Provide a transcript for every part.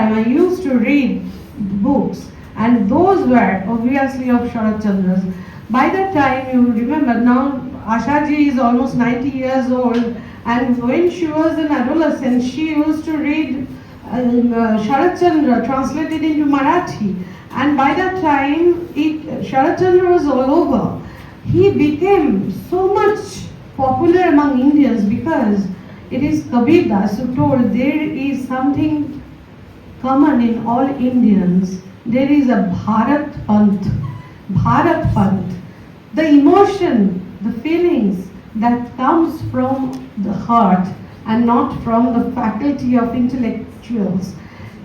time I used to read books, and those were obviously of Sharat Chandra's. By that time, you remember, now Ashaji is almost 90 years old, and when she was an adolescent, she used to read Sharat Chandra translated into Marathi, and by that time, Sharat Chandra was all over. He became so much popular among Indians because it is Kabir Das who told there is something common in all Indians. There is a Bharat Panth. Bharat Panth. The emotion, the feelings that comes from the heart and not from the faculty of intellectuals.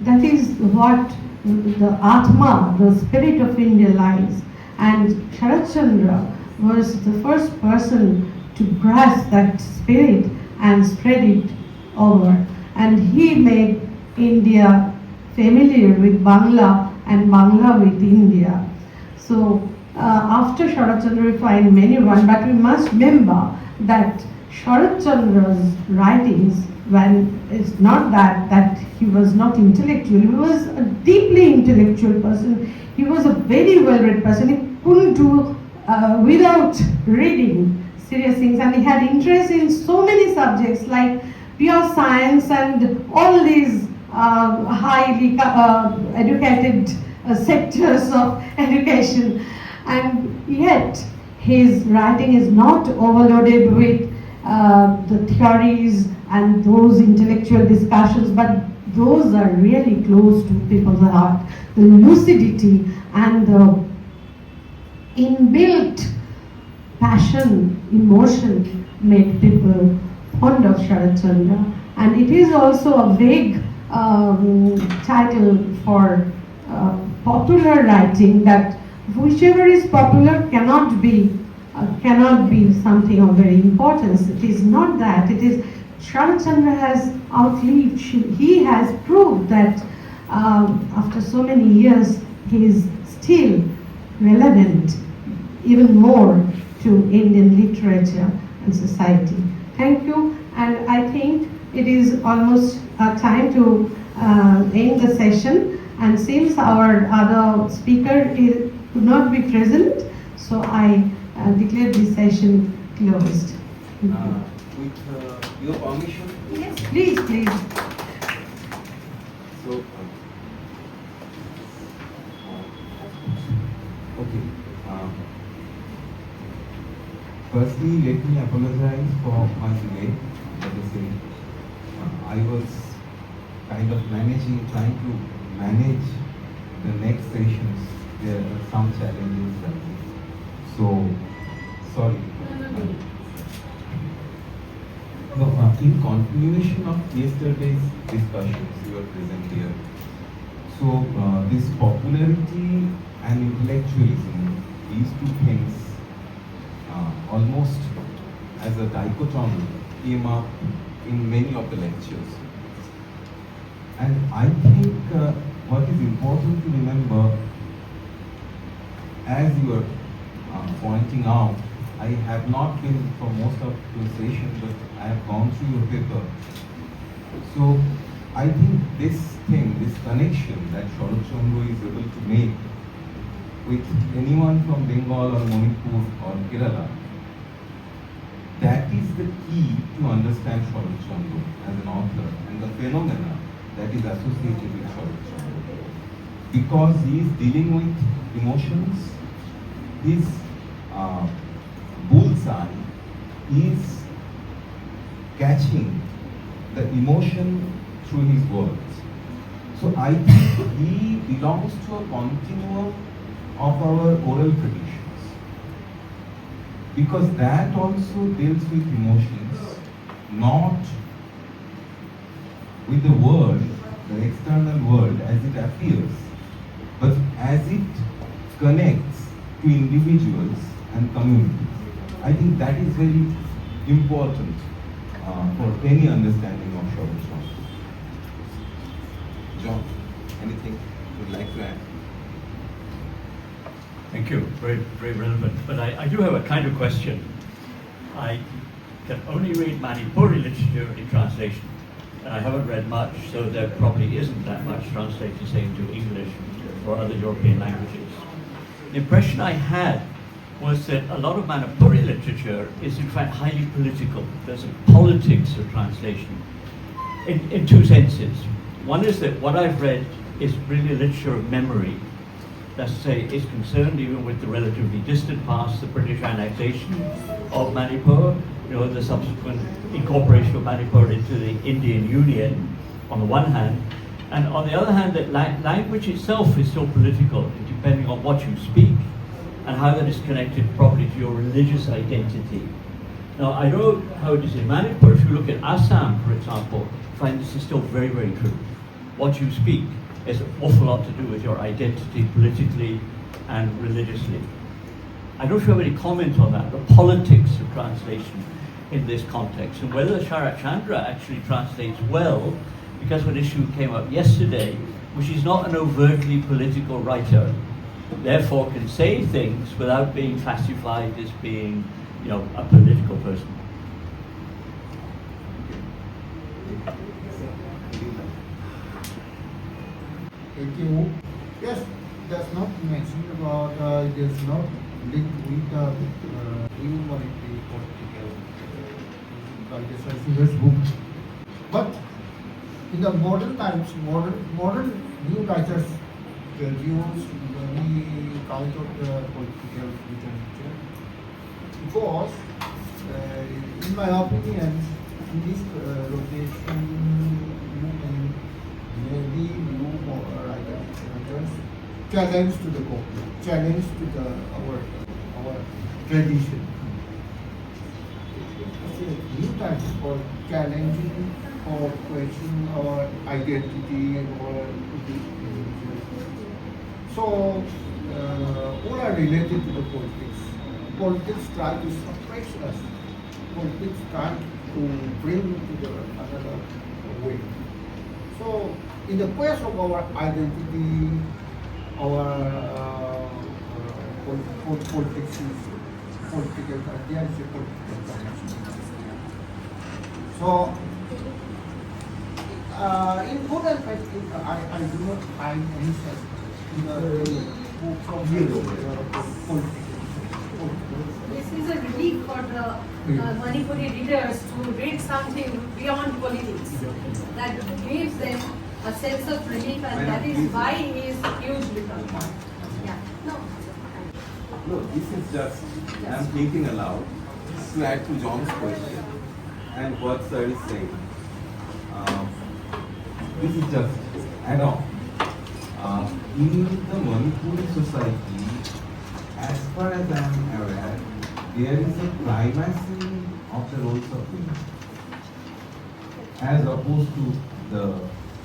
That is what the Atma, the spirit of India lies. And Sharat Chandra was the first person to grasp that spirit and spread it over. And he made India familiar with Bangla and Bangla with India. So after Sharat Chandra we find many one, but we must remember that Sharat Chandra's writings, when it's not that he was not intellectual, he was a deeply intellectual person. He was a very well-read person. He couldn't do without reading serious things, and he had interest in so many subjects like pure science and all these highly educated sectors of education, and yet his writing is not overloaded with the theories and those intellectual discussions, but those are really close to people's heart. The lucidity and the inbuilt passion, emotion made people fond of Sharat Chandra, and it is also a vague title for popular writing, that whichever is popular cannot be something of very importance. It is not that. It is Sharat Chandra has outlived. He has proved that after so many years he is still relevant, even more to Indian literature and society. Thank you, and I think it is almost time to end the session, and since our other speaker could not be present, so I declare this session closed. With your permission? Yes, please, please. So, okay. Firstly, let me apologize for my delay. Let me say, I was kind of trying to manage the next sessions. There are some challenges like this. So, sorry. No, in continuation of yesterday's discussions, you were present here. So, this popularity and intellectualism, these two things, almost as a dichotomy, came up in many of the lectures. And I think what is important to remember, as you were pointing out, I have not been for most of your session, but I have gone through your paper. So I think this connection that Sharat Chandra is able to make with anyone from Bengal or Manipur or Kerala, that is the key to understand Sharat Chandra as an author and the phenomena that is associated with Sharat Chandra. Because he is dealing with emotions, his bullseye is catching the emotion through his words. So I think he belongs to a continuum of our oral traditions, because that also deals with emotions, not with the world, the external world as it appears, but as it connects to individuals and communities. I think that is very important for any understanding of Sharat Chandra. John, anything you would like to add? Thank you. Very, very relevant. But I do have a kind of question. I can only read Manipuri literature in translation. and I haven't read much, so there probably isn't that much translated, say, into English or other European languages. The impression I had was that a lot of Manipuri literature is in fact highly political. There's a politics of translation in two senses. One is that what I've read is really literature of memory. That's to say, it's concerned even with the relatively distant past, the British annexation of Manipur, the subsequent incorporation of Manipur into the Indian Union, on the one hand, and on the other hand, that language itself is so political, depending on what you speak, and how that is connected probably to your religious identity. Now, I know how it is in Manipur. If you look at Assam, for example, you find this is still very, very true. What you speak has an awful lot to do with your identity politically and religiously. I don't know if you have any comment on that, the politics of translation in this context, and whether Sharat Chandra actually translates well, because an issue came up yesterday, which is not an overtly political writer, therefore can say things without being classified as being, a political person. Thank you. Yes, that's not mentioned about, it is not linked with the new monetary political this book. But in the modern times, modern new writers produce many kind of the political literature. Because, in my opinion, in this rotation movement, maybe new writers challenge to the book, challenge to our tradition. New types for challenging or questioning our identity or so all are related to the politics. Politics try to suppress us. Politics try to bring to the another way. So in the quest of our identity, our politics is political. There is a political connection. So, in good and bad, I do not find any such in the book from This is a relief for the Manipuri readers to read something beyond politics that gives them a sense of relief, and that is why he is hugely proud. Yeah. No, this is just, I'm thinking aloud to add to John's question and what sir is saying. This is just add-on. In the Manipuri society, as far as I am aware, there is a primacy of the roles of women, as opposed to the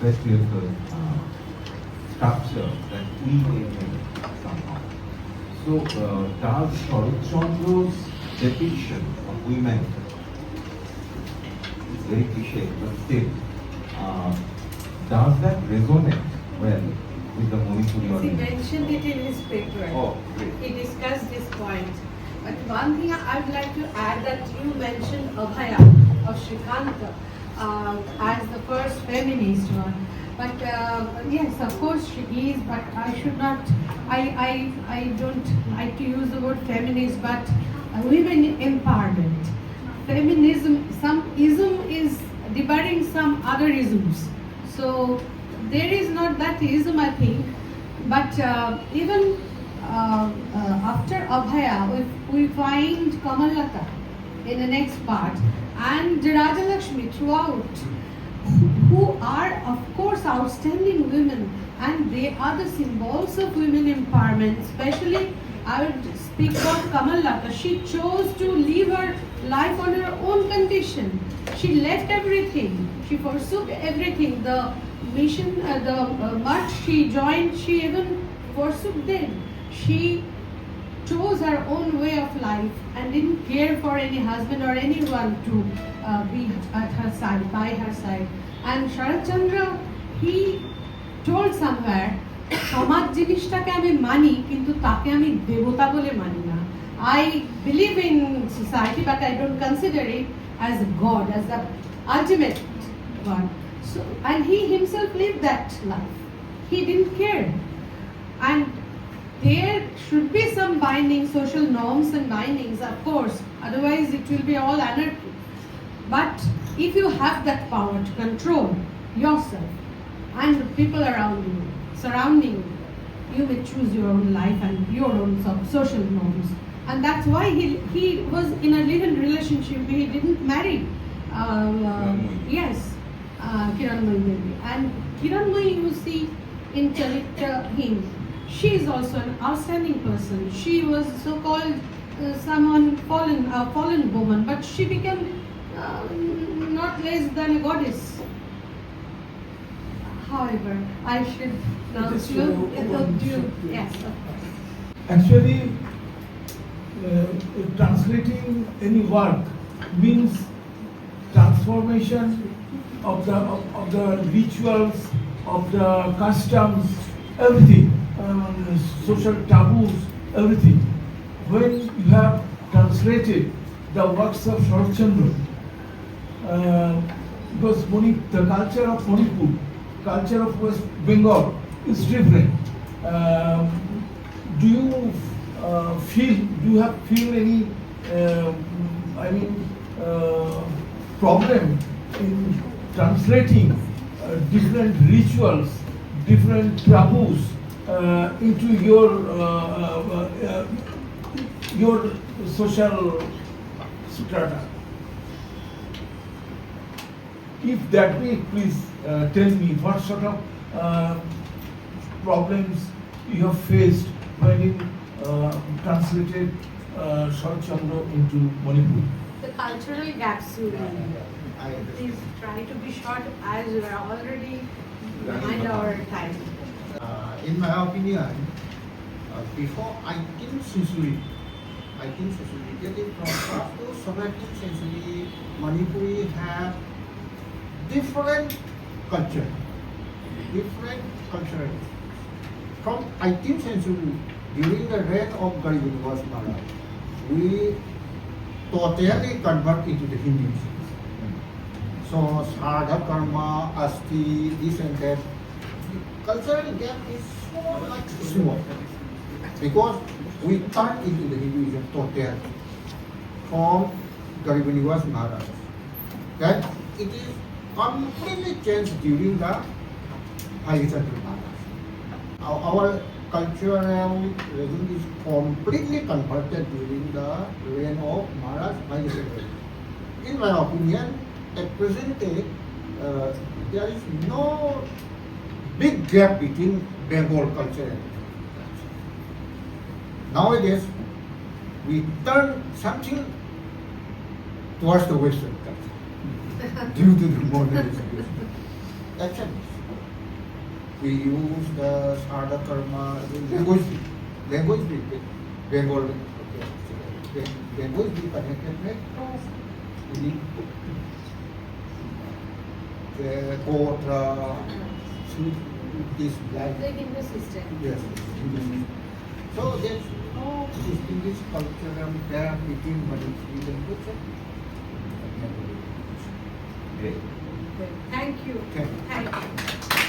patriarchal structure that we inherit somehow. So, does Sharat Chandra's depiction of women, it's very cliche, but still, does that resonate well with the Manipuri He audience? mentioned it in his paper. Oh, great. He discussed this point. But one thing I would like to add, that you mentioned Abhaya of Shrikanta as the first feminist one. But yes, of course she is, but I should not, I don't like to use the word feminist, but women empowerment. Feminism, some ism is debating some other isms. So there is not that ism, I think, but even after Abhaya, we find Kamalata in the next part, and Rajalakshmi throughout, who are of course outstanding women, and they are the symbols of women empowerment. Especially I would speak about Kamalata. She chose to live her life on her own condition. She left everything. She forsook everything. The mission, the much she joined, she even forsook them. She chose her own way of life and didn't care for any husband or anyone to be at her side, by her side. And Sharat Chandra, he told somewhere, সমাজ জিনিসটাকে আমি মানি কিন্তু তাকে আমি দেবতা বলে মানি না. I believe in society, but I don't consider it as a god, as the ultimate God. So, and he himself lived that life. He didn't care. And there should be some binding, social norms and bindings, of course. Otherwise, it will be all anarchy. But if you have that power to control yourself and the people around you, surrounding you, you may choose your own life and your own social norms. And that's why he was in a living relationship. He didn't marry. Yes, Kiranmoi Devi. And Kiranmoi, you see in Charitra hymn, she is also an outstanding person. She was so-called someone a fallen woman, but she became not less than a goddess. However, I should now Just look at one the second. yes, of course. Actually, translating any work means transformation of the rituals, of the customs, everything, social taboos, everything. When you have translated the works of Sharat Chandra, because the culture of Manipur, culture of West Bengal is different. Do you feel any, problem in translating different rituals, different taboos into your social strata? If that way, please tell me what sort of problems you have faced when you translated Sharat Chandra into Manipur. The cultural gaps you mean. I understand. Please try to be short as we are already behind our time. In my opinion, before 19th century, getting from first to 17th century, Manipuri have different culture. From 18th century, during the reign of Yengminnasi Maharaj, we totally convert into the Hindus. So, Sardha Karma, Asti, this and that. The cultural gap is so much small because we turn into the Hinduism totally from Yengminnasi Maharaj. That it is completely changed during the Chandra Maharaj. Our cultural regime is completely converted during the reign of Maharaj Chandra. In my opinion, at present day, there is no big gap between Bengal culture and culture. Nowadays, we turn something towards the Western culture due to the modernization. That's it. We use the Sardha Karma, language, Bengal, language connected with the Kotra, this black. The Hindu system. Yes. So there's no distinguished cultural gap between Manipuri and culture. Great. Thank you. Thank you. Thank you.